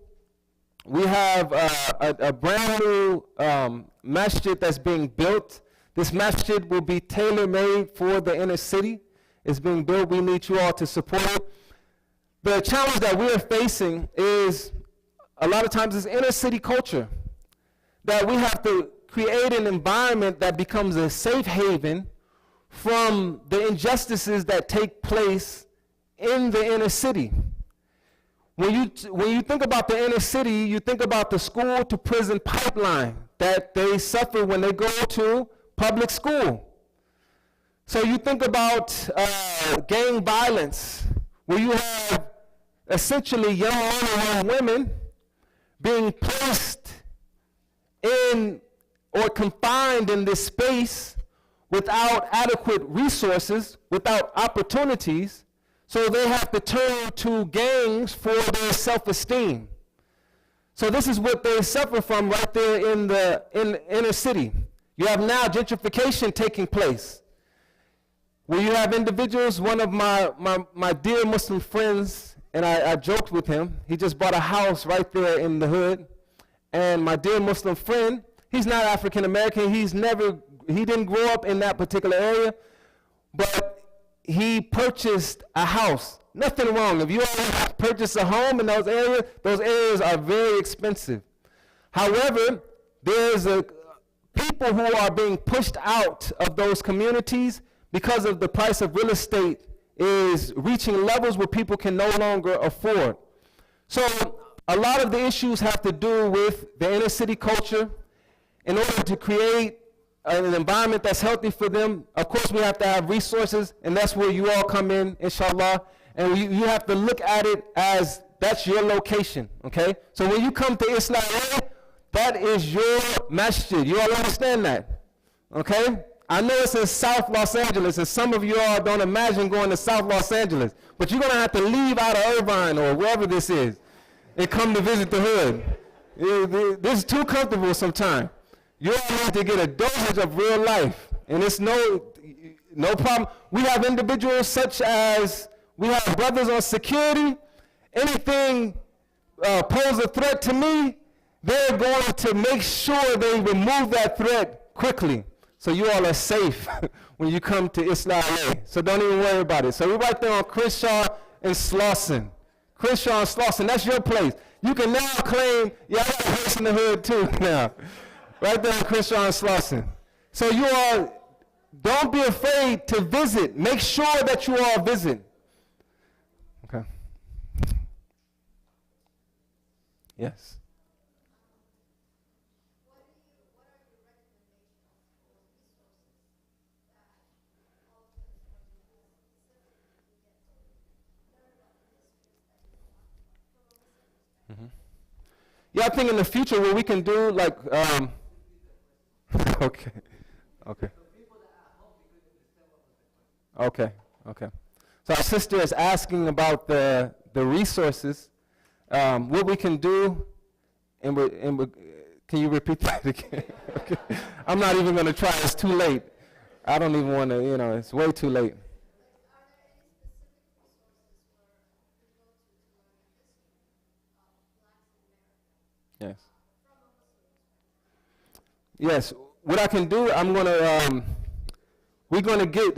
We have a brand new masjid that's being built. This masjid will be tailor-made for the inner city. It's being built. We need you all to support it. The challenge that we are facing is, a lot of times, is inner city culture. That we have to create an environment that becomes a safe haven from the injustices that take place in the inner city. When you think about the inner city, you think about the school to prison pipeline that they suffer when they go to public school. So you think about gang violence, where you have essentially young men and young women being placed in or confined in this space without adequate resources, without opportunities, so they have to turn to gangs for their self-esteem. So this is what they suffer from right there in the inner city. You have now gentrification taking place, where you have individuals. One of my dear Muslim friends, and I joked with him, he just bought a house right there in the hood. And my dear Muslim friend, he's not African American, he didn't grow up in that particular area, but he purchased a house. Nothing wrong. If you ever purchase a home in those areas are very expensive. However, there's people who are being pushed out of those communities because of the price of real estate is reaching levels where people can no longer afford. So a lot of the issues have to do with the inner city culture. In order to create an environment that's healthy for them, of course we have to have resources, and that's where you all come in, inshallah. And you have to look at it as that's your location, okay? So when you come to Islamic, that is your masjid. You all understand that, okay? I know it's in South Los Angeles, and some of you all don't imagine going to South Los Angeles, but you're going to have to leave out of Irvine or wherever this is and come to visit the hood. This is too comfortable sometimes. You all need to get a dosage of real life, and it's no problem. We have individuals such as, we have brothers on security. Anything pose a threat to me, they're going to make sure they remove that threat quickly. So you all are safe when you come to Islam. So don't even worry about it. So we're right there on Crenshaw and Slauson. Crenshaw and Slauson, that's your place. You can now claim, yeah, I got a place in the hood too now. Right there on Crenshaw and Slauson. So you all, don't be afraid to visit. Make sure that you all visit. Okay. Yes. Yeah, I think in the future what we can do, like, okay. So our sister is asking about the resources, what we can do, and can you repeat that again? Okay. I'm not even going to try. It's too late. I don't even want to, it's way too late. Yes. Yes. What I can do, I'm going to, we're going to get,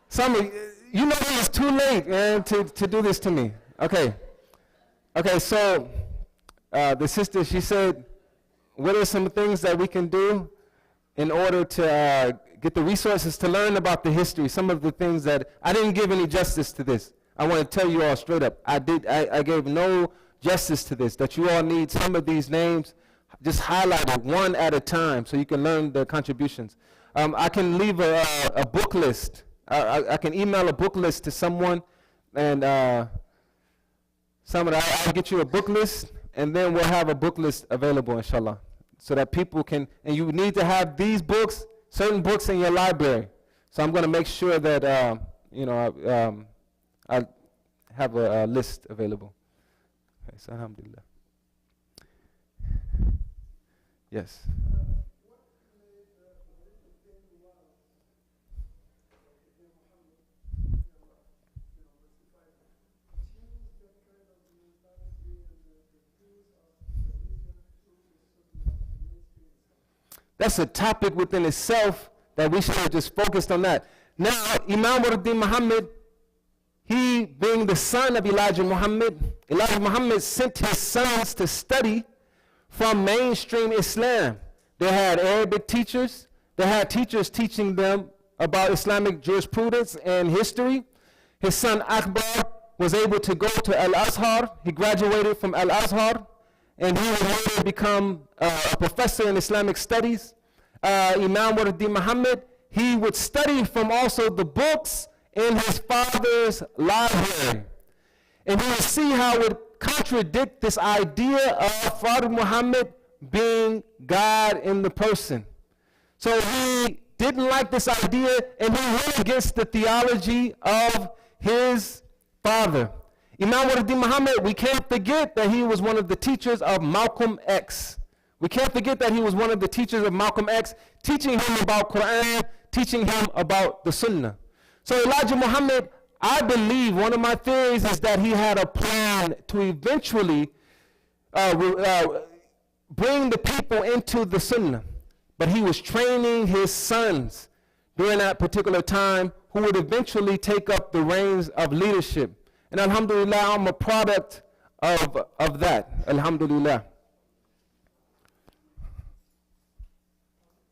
some of you know it's too late, man, to do this to me. Okay. Okay, so the sister, she said, what are some things that we can do in order to get the resources to learn about the history? Some of the things that, I didn't give any justice to this. I want to tell you all straight up. I gave no justice to this, that you all need some of these names just highlighted one at a time so you can learn the contributions. I can leave a book list. I can email a book list to someone, and I'll get you a book list, and then we'll have a book list available, inshallah, so that people can, and you need to have these books, certain books in your library. So I'm going to make sure that, I have a list available. Okay, so alhamdulillah. Yes. That's a topic within itself that we should have just focused on that. Now, Imam Muhammad, he being the son of Elijah Muhammad sent his sons to study from mainstream Islam. They had Arabic teachers. They had teachers teaching them about Islamic jurisprudence and history. His son Akbar was able to go to Al-Azhar. He graduated from Al-Azhar, and he would later become a professor in Islamic studies. Imam Muhammad, he would study from also the books in his father's library. And we will see how it contradict this idea of Father Muhammad being God in the person. So he didn't like this idea, and he went against the theology of his father. Imam Muhammad, we can't forget that he was one of the teachers of Malcolm X. We can't forget that he was one of the teachers of Malcolm X, teaching him about Quran, teaching him about the Sunnah. So Elijah Muhammad, I believe, one of my theories is that he had a plan to eventually bring the people into the Sunnah. But he was training his sons during that particular time who would eventually take up the reins of leadership. And alhamdulillah, I'm a product of that. Alhamdulillah.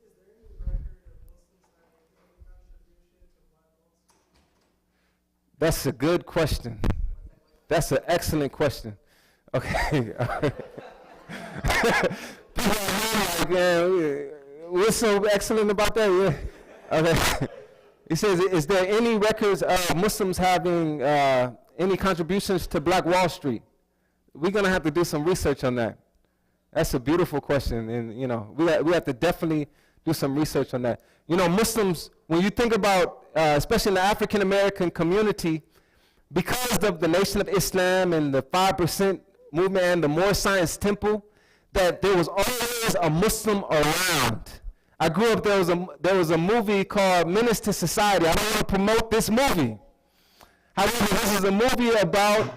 Is there any record of Muslims having any contribution to That's a good question. That's an excellent question. Okay. People are like, yeah, what's so excellent about that? Yeah. Okay. He says, is there any records of Muslims having any contributions to Black Wall Street? We're going to have to do some research on that. That's a beautiful question, and we have to definitely do some research on that. Muslims, when you think about, especially in the African American community, because of the Nation of Islam and the 5% movement and the More Science Temple, that there was always a Muslim around. I grew up, there was a movie called Menace to Society. I don't want to promote this movie. However, this is a movie about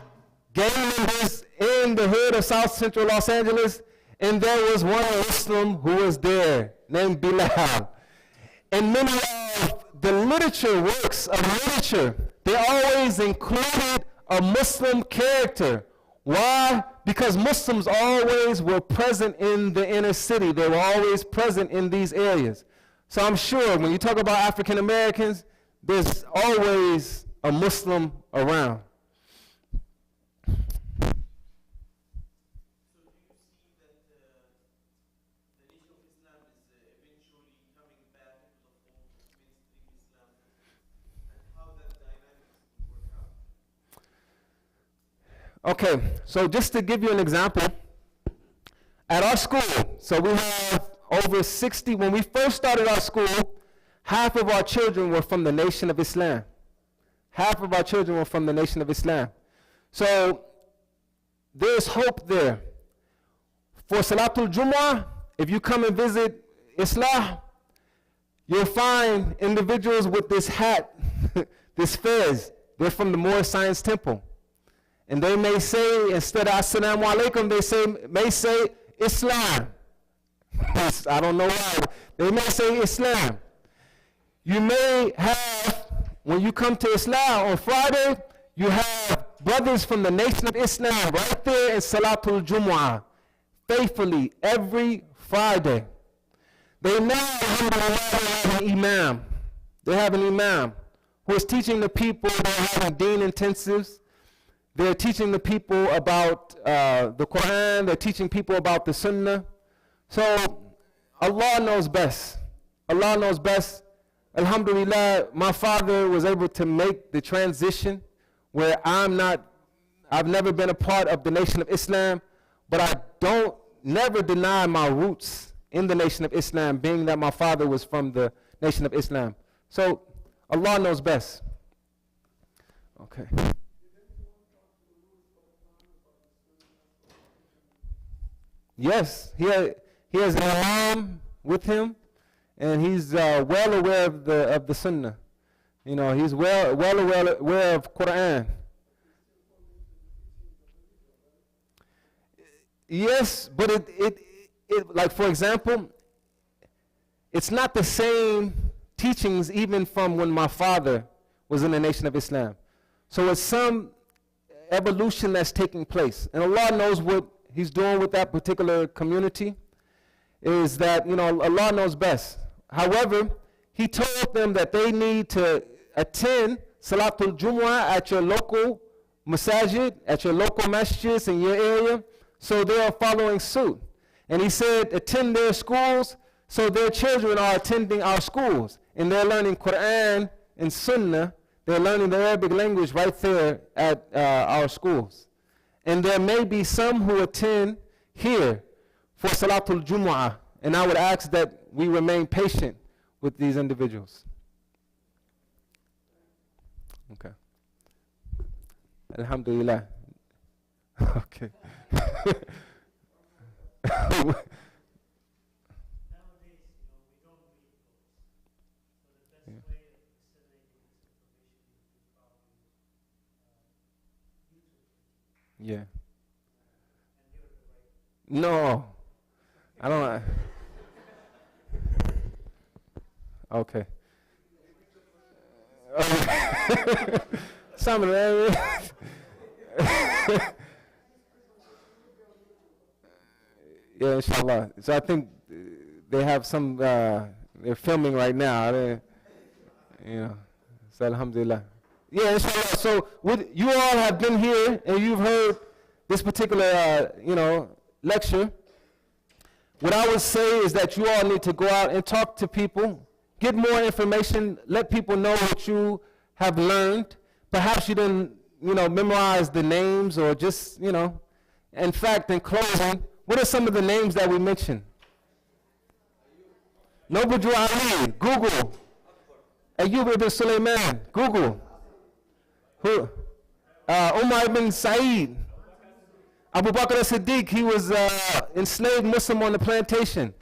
gang members in the hood of South Central Los Angeles, and there was one Muslim who was there named Bilal. And many of the works of literature, they always included a Muslim character. Why? Because Muslims always were present in the inner city. They were always present in these areas. So I'm sure when you talk about African Americans, there's always a Muslim around. Okay, so just to give you an example, at our school, so we have over 60, when we first started our school, half of our children were from the Nation of Islam. Half of our children were from the Nation of Islam. So there's hope there. For Salatul Jumu'ah, if you come and visit Islam, you'll find individuals with this hat, this fez. They're from the More Science Temple. And they may say, instead of Assalamu alaikum, they may say Islam. I don't know why. They may say Islam. You may have, when you come to Islam on Friday, you have brothers from the Nation of Islam right there in Salatul Jumu'ah, faithfully every Friday. They now, alhamdulillah, have an Imam. They have an Imam who is teaching the people. They're having deen intensives. They're teaching the people about the Quran. They're teaching people about the Sunnah. So Allah knows best. Allah knows best. Alhamdulillah, my father was able to make the transition where I've never been a part of the Nation of Islam, but I don't never deny my roots in the Nation of Islam, being that my father was from the Nation of Islam. So Allah knows best. Okay. Yes, he has an Imam with him, and he's well aware of the Sunnah. He's well aware of Quran. Yes, but it like, for example, it's not the same teachings even from when my father was in the Nation of Islam. So it's some evolution that's taking place, and Allah knows what He's doing with that particular community. Is that, Allah knows best. However, He told them that they need to attend Salatul Jumu'ah at your local masajid, at your local masjids in your area, so they are following suit. And He said, attend their schools, so their children are attending our schools, and they're learning Quran and Sunnah. They're learning the Arabic language right there at our schools. And there may be some who attend here for Salatul Jumu'ah, and I would ask that we remain patient with these individuals. Okay. Alhamdulillah. Okay. Yeah. No, I don't. Okay. Some of them. Yeah, inshallah. So I think they have some. They're filming right now. So alhamdulillah. Yeah, inshallah. So you all have been here and you've heard this particular, lecture. What I would say is that you all need to go out and talk to people, get more information, let people know what you have learned. Perhaps you didn't, memorize the names or just, In fact, in closing, what are some of the names that we mentioned? Nobuju Ali, Google. Ayyub ibn Sulaiman, Google. Who? Umar ibn Said. Abu Bakr as-Siddiq, he was enslaved Muslim on the plantation.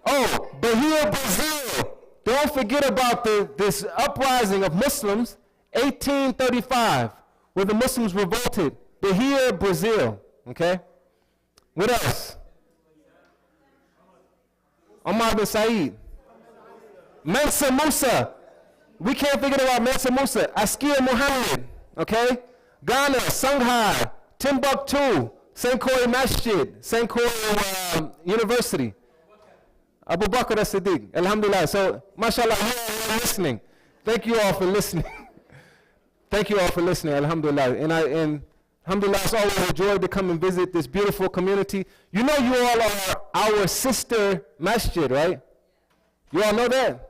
Oh, Bahia, Brazil. Don't forget about this uprising of Muslims, 1835, where the Muslims revolted. Bahia, Brazil. Okay? What else? Omar bin Said. Mansa Musa. We can't forget about Mansa Musa. Askia Muhammad. Okay? Ghana, Shanghai, Timbuktu, St. Khoi Masjid, St. Khoi University. Abu Bakr as-Siddiq. Alhamdulillah. So, mashallah, you all are listening. Thank you all for listening. Thank you all for listening. Alhamdulillah. And alhamdulillah, it's always a joy to come and visit this beautiful community. You know you all are our sister masjid, right? You all know that?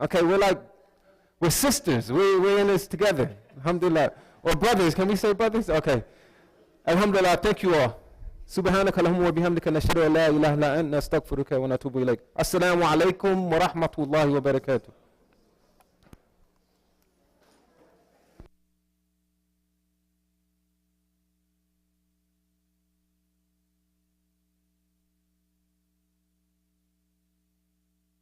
Okay, we're sisters. We're in this together. Alhamdulillah. Or brothers. Can we say brothers? Okay. Alhamdulillah. Thank you all. سبحانك اللهم وبحمدك نشهد أن لا إله إلا أنت نستغفرك ونتوب إليك. السلام عليكم ورحمة الله وبركاته.